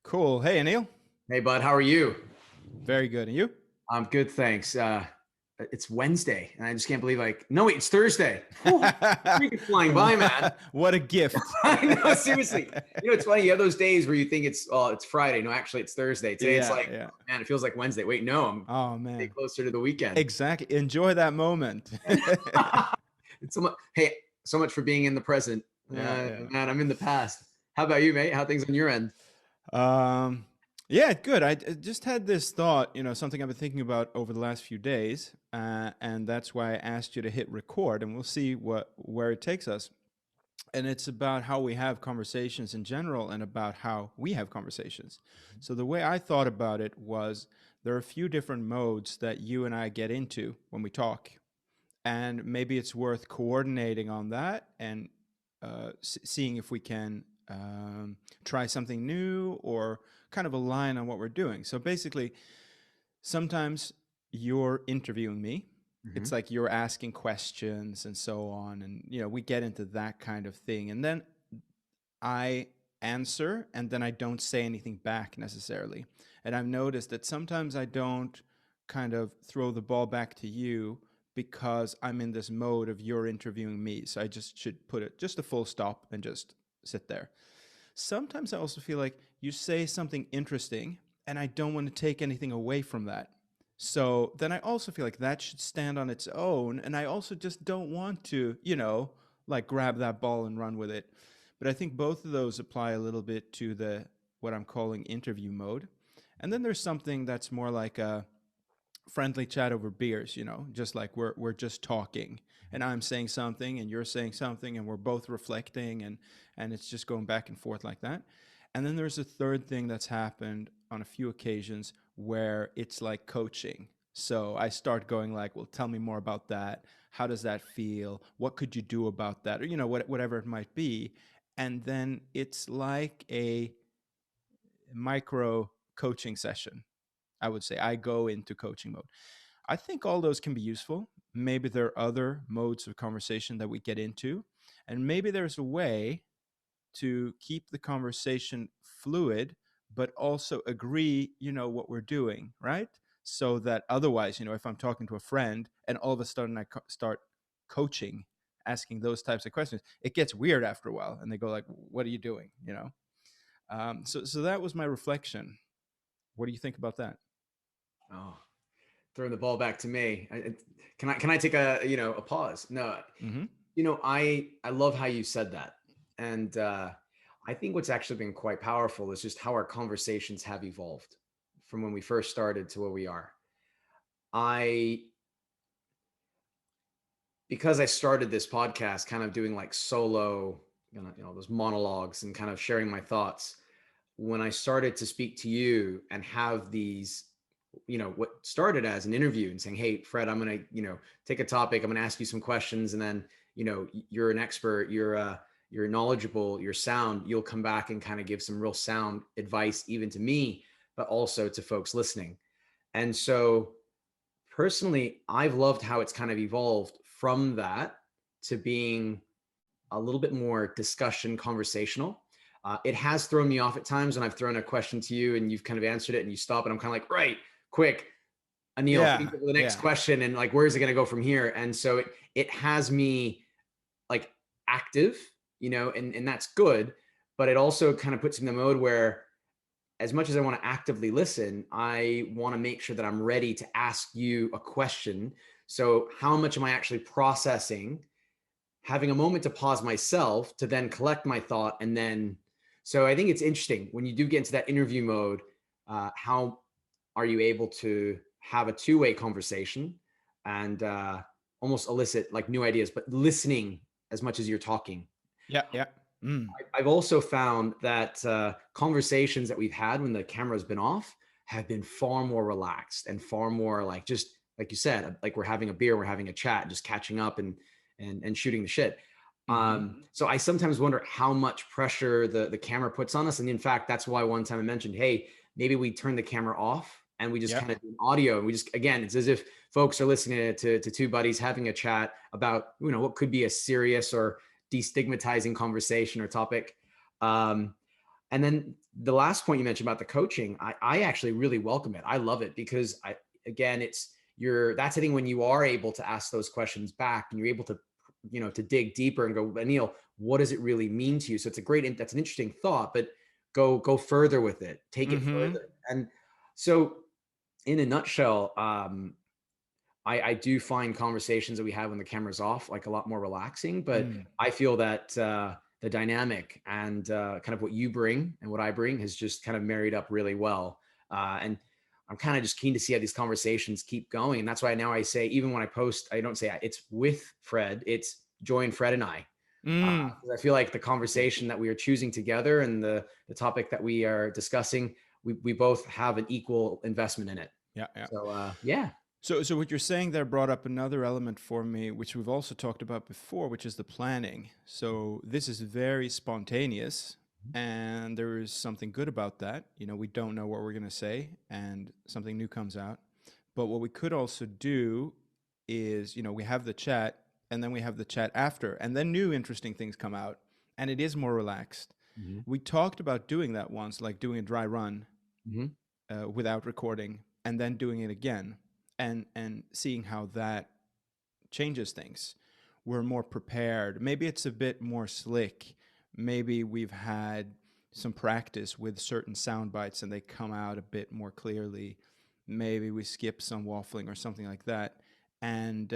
Cool. Hey, Anil. Hey, bud, how are you? Very good. And you? I'm good, thanks. It's Wednesday, and I just can't believe no, wait, it's Thursday. Whew, the week is flying by, man. What a gift. I know, seriously. It's funny. You have those days where you think it's Friday. No, actually, it's Thursday. Today, it's Yeah, like, yeah. oh, man, it feels like Wednesday. Wait, no, I'm Oh, a day man. closer to the weekend. Exactly. Enjoy that moment. It's so much. Hey, so much for being in the present. Yeah, yeah. Man, I'm in the past. How about you, mate? How are things on your end? Um, yeah, good. I just had this thought, something I've been thinking about over the last few days, and that's why I asked you to hit record, and we'll see where it takes us. And it's about how we have conversations in general and about how we have conversations. So the way I thought about it was there are a few different modes that you and I get into when we talk. And maybe it's worth coordinating on that and seeing if we can try something new or kind of align on what we're doing. So basically, sometimes you're interviewing me. Hmm. It's like you're asking questions and so on. And, we get into that kind of thing. And then I answer and then I don't say anything back necessarily. And I've noticed that sometimes I don't kind of throw the ball back to you because I'm in this mode of you're interviewing me. So I just should put it just a full stop and just sit there. Sometimes I also feel like you say something interesting and I don't want to take anything away from that. So then I also feel like that should stand on its own. And I also just don't want to, like grab that ball and run with it. But I think both of those apply a little bit to the what I'm calling interview mode. And then there's something that's more like a friendly chat over beers, just like we're just talking and I'm saying something and you're saying something and we're both reflecting and it's just going back and forth like that. And then there's a third thing that's happened on a few occasions where it's like coaching. So I start going like, well, tell me more about that. How does that feel? What could you do about that? Or, whatever it might be. And then it's like a micro coaching session. I would say I go into coaching mode. I think all those can be useful. Maybe there are other modes of conversation that we get into, and maybe there's a way to keep the conversation fluid, but also agree, what we're doing, right? So that otherwise, if I'm talking to a friend and all of a sudden I start coaching, asking those types of questions, it gets weird after a while, and they go like, "What are you doing?" So that was my reflection. What do you think about that? Oh, throwing the ball back to me. Can I take a pause? No, Mm-hmm. I love how you said that, and I think what's actually been quite powerful is just how our conversations have evolved from when we first started to where we are. I Because I started this podcast, kind of doing like solo, those monologues and kind of sharing my thoughts. When I started to speak to you and have these, what started as an interview and saying, "Hey, Fred, I'm going to, take a topic. I'm going to ask you some questions. And then, you're an expert, you're knowledgeable, you're sound. You'll come back and kind of give some real sound advice, even to me, but also to folks listening." And so personally, I've loved how it's kind of evolved from that to being a little bit more discussion conversational. It has thrown me off at times when I've thrown a question to you and you've kind of answered it and you stop and I'm kind of like, right, quick, Anil, think Yeah, of the next yeah. question and like, where is it going to go from here? And so it has me like active, and that's good, but it also kind of puts me in the mode where as much as I want to actively listen, I want to make sure that I'm ready to ask you a question. So how much am I actually processing, having a moment to pause myself to then collect my thought and then so I think it's interesting when you do get into that interview mode, how are you able to have a two-way conversation and almost elicit like new ideas, but listening as much as you're talking. Yeah, yeah. Mm. I've also found that conversations that we've had when the camera's been off have been far more relaxed and far more like just like you said, like we're having a beer, we're having a chat, just catching up and shooting the shit. Hmm. So I sometimes wonder how much pressure the camera puts on us. And in fact, that's why one time I mentioned, hey, maybe we turn the camera off and we just Yeah. kind of do an audio. And we just, again, it's as if folks are listening to two buddies having a chat about, what could be a serious or destigmatizing conversation or topic. Um, And then the last point you mentioned about the coaching, I actually really welcome it. I love it because again, that's the thing when you are able to ask those questions back and you're able to, to dig deeper and go, Neil, what does it really mean to you? So that's an interesting thought, but go further with it, take it Mm-hmm. further. And so in a nutshell, I do find conversations that we have when the camera's off like a lot more relaxing, but Mm. I feel that the dynamic and kind of what you bring and what I bring has just kind of married up really well. And I'm kind of just keen to see how these conversations keep going. And that's why now I say, even when I post, I don't say it's with Fred, it's join Fred and I. Mm. 'Cause I feel like the conversation that we are choosing together and the topic that we are discussing, we both have an equal investment in it. Yeah, yeah. So yeah. So what you're saying there brought up another element for me, which we've also talked about before, which is the planning. So this is very spontaneous, and there is something good about that. We don't know what we're going to say, and something new comes out. But what we could also do is, we have the chat, and then we have the chat after, and then new interesting things come out, and it is more relaxed. Mhm. We talked about doing that once, like doing a dry run Mhm. without recording, and then doing it again, and seeing how that changes things. We're more prepared. Maybe it's a bit more slick. Maybe we've had some practice with certain sound bites and they come out a bit more clearly. Maybe we skip some waffling or something like that. And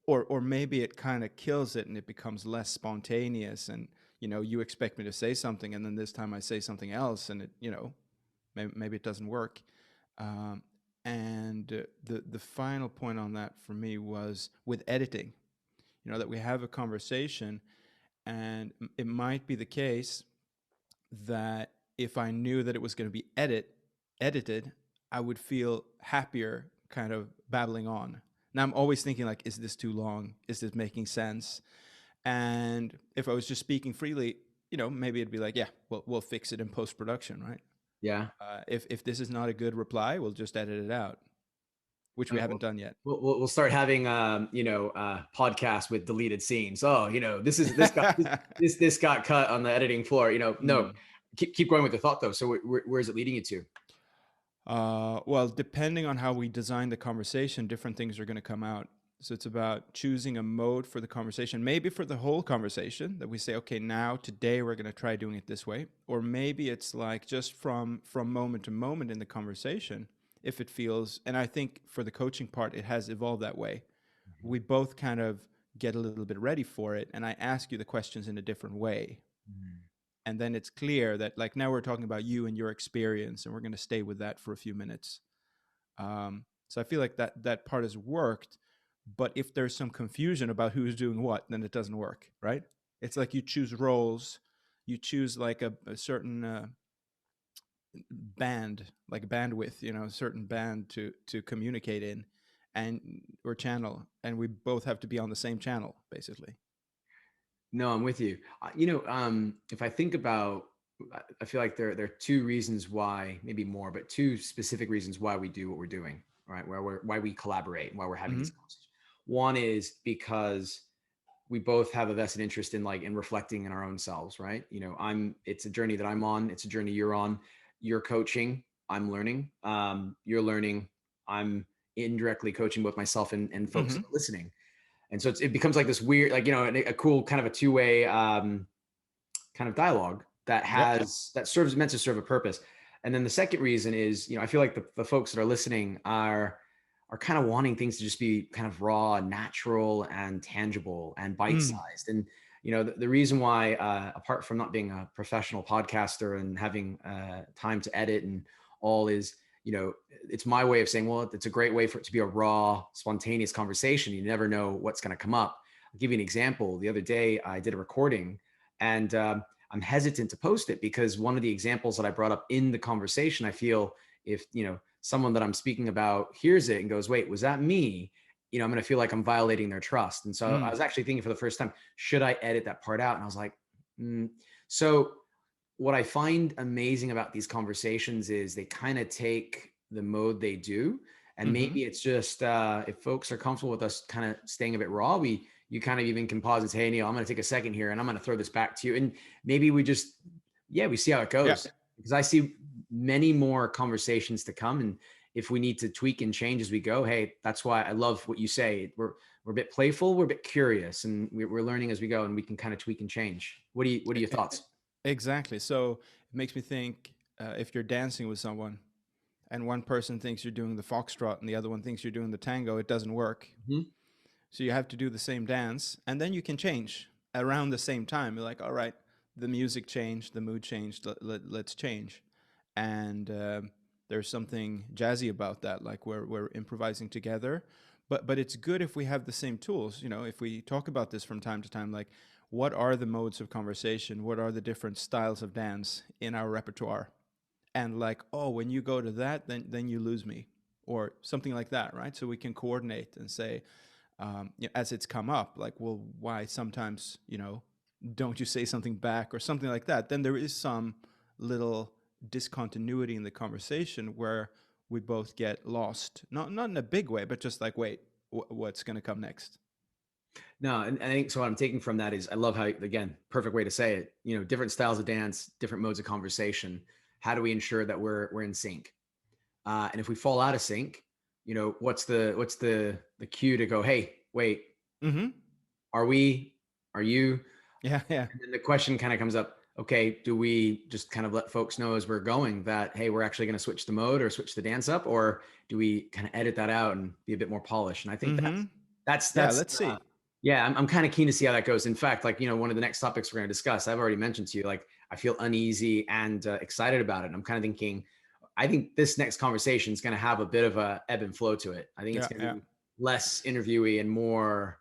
or maybe it kind of kills it and it becomes less spontaneous, and you expect me to say something and then this time I say something else, and maybe it doesn't work. Um, and the final point on that for me was with editing. That we have a conversation, and it might be the case that if I knew that it was going to be edited, I would feel happier, kind of babbling on. Now I'm always thinking like, is this too long? Is this making sense? And if I was just speaking freely, maybe it'd be like, yeah, we'll fix it in post production, right? Yeah. If this is not a good reply, we'll just edit it out, which we And haven't done yet. we'll start having podcasts with deleted scenes. Oh, this got cut on the editing floor. No, Mm. keep going with the thought though. So where is it leading you to? Well, depending on how we design the conversation, different things are going to come out. So it's about choosing a mode for the conversation, maybe for the whole conversation that we say, okay, now today we're going to try doing it this way, or maybe it's like just from moment to moment in the conversation, if it feels. And I think for the coaching part, it has evolved that way. We both kind of get a little bit ready for it, and I ask you the questions in a different way, Mhm. and then it's clear that like now we're talking about you and your experience, and we're going to stay with that for a few minutes. So I feel like that part has worked, but if there's some confusion about who's doing what, then it doesn't work, right? It's like you choose roles, you choose like a certain band, like bandwidth, a certain band to communicate in, and or channel, and we both have to be on the same channel, basically. No, I'm with you. If I think about, I feel like there are two reasons why, maybe more, but two specific reasons why we do what we're doing, right? Why we collaborate, why we're having Mm-hmm. these conversations. One is because we both have a vested interest in reflecting in our own selves, right? It's a journey that I'm on. It's a journey you're on. You're coaching. I'm learning. You're learning. I'm indirectly coaching both myself and folks Mm-hmm. that are listening. And so it becomes like this weird, like, a cool kind of a two-way kind of dialogue Yep. that serves meant to serve a purpose. And then the second reason is, I feel like the folks that are listening are kind of wanting things to just be kind of raw, natural, and tangible and Mm. bite-sized. And the reason why, apart from not being a professional podcaster and having time to edit and all, is it's my way of saying, well, it's a great way for it to be a raw, spontaneous conversation. You never know what's going to come up. I'll give you an example. The other day, I did a recording, and I'm hesitant to post it because one of the examples that I brought up in the conversation, I feel if someone that I'm speaking about hears it and goes, wait, was that me? I'm going to feel like I'm violating their trust. And so I Mm. was actually thinking for the first time, should I edit that part out? And I was like, so what I find amazing about these conversations is they kind of take the mode they do. And Mm-hmm. maybe it's just if folks are comfortable with us kind of staying a bit raw, you kind of even can pause and say, hey, Neil, I'm going to take a second here and I'm going to throw this back to you. And maybe we just Yeah, we see how it Yeah. goes, because I see many more conversations to come. And if we need to tweak and change as we go, hey, that's why I love what you say. We're a bit playful, we're a bit curious, and we're learning as we go, and we can kind of tweak and change. What are your thoughts? Exactly. So it makes me think, if you're dancing with someone and one person thinks you're doing the foxtrot and the other one thinks you're doing the tango, it doesn't work. Mhm. So you have to do the same dance, and then you can change around the same time. You're like, all right, the music changed, the mood changed, let's change. And there's something jazzy about that, like we're improvising together. But it's good if we have the same tools. You know, if we talk about this from time to time, like what are the modes of conversation? What are the different styles of dance in our repertoire? And like, oh, when you go to that, then you lose me, or something like that, right? So we can coordinate and say, as it's come up, like, well, why sometimes, don't you say something back or something like that? Then there is some little discontinuity in the conversation where we both get lost, not in a big way, but just like, wait, what's going to come next? No, and I think so. What I'm taking from that is I love how, again, perfect way to say it. Different styles of dance, different modes of conversation. How do we ensure that we're in sync? And if we fall out of sync, what's the cue to go? Hey, wait, Mm-hmm. are we? Are you? Yeah, yeah. And then the question kind of comes up. Okay, do we just kind of let folks know as we're going that, hey, we're actually going to switch the mode or switch the dance up, or do we kind of edit that out and be a bit more polished? And I think Mm-hmm. Yeah, that's let's see. yeah, I'm kind of keen to see how that goes. In fact, like, one of the next topics we're going to discuss, I've already mentioned to you, like, I feel uneasy and excited about it. And I'm kind of thinking, I think this next conversation is going to have a bit of a ebb and flow to it. I think it's Yeah, going to yeah. be less interviewee and more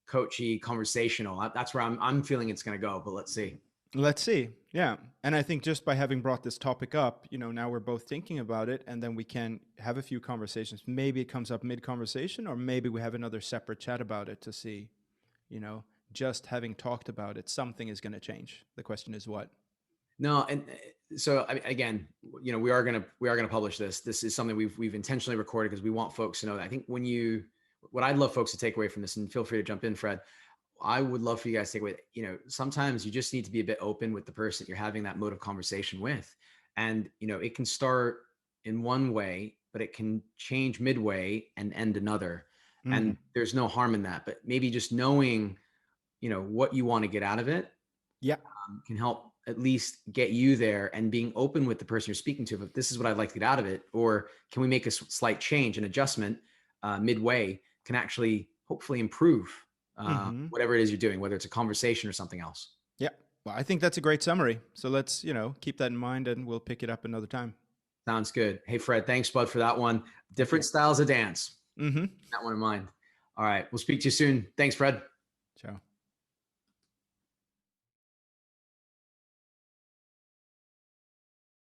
coachy, conversational. That's where I'm feeling it's going to go, but let's see. Let's see. Yeah. And I think just by having brought this topic up, now we're both thinking about it, and then we can have a few conversations. Maybe it comes up mid conversation, or maybe we have another separate chat about it to see, you know, just having talked about it, something is going to change. The question is what? No, and so again, we are gonna publish this. This is something we've intentionally recorded because we want folks to know that. I think what I'd love folks to take away from this, and feel free to jump in, Fred. I would love for you guys to take away. Sometimes you just need to be a bit open with the person you're having that mode of conversation with, and it can start in one way, but it can change midway and end another. Mm. And there's no harm in that. But maybe just knowing, what you want to get out of it Yeah. can help at least get you there, and being open with the person you're speaking to. If this is what I'd like to get out of it, or can we make a slight change, an adjustment midway, can actually hopefully improve Mm-hmm. whatever it is you're doing, whether it's a conversation or something else. Yeah. Well, I think that's a great summary. So let's, keep that in mind, and we'll pick it up another time. Sounds good. Hey, Fred, thanks, bud, for that one. Different styles of dance. Mm-hmm. That one in mind. All right. We'll speak to you soon. Thanks, Fred. Ciao.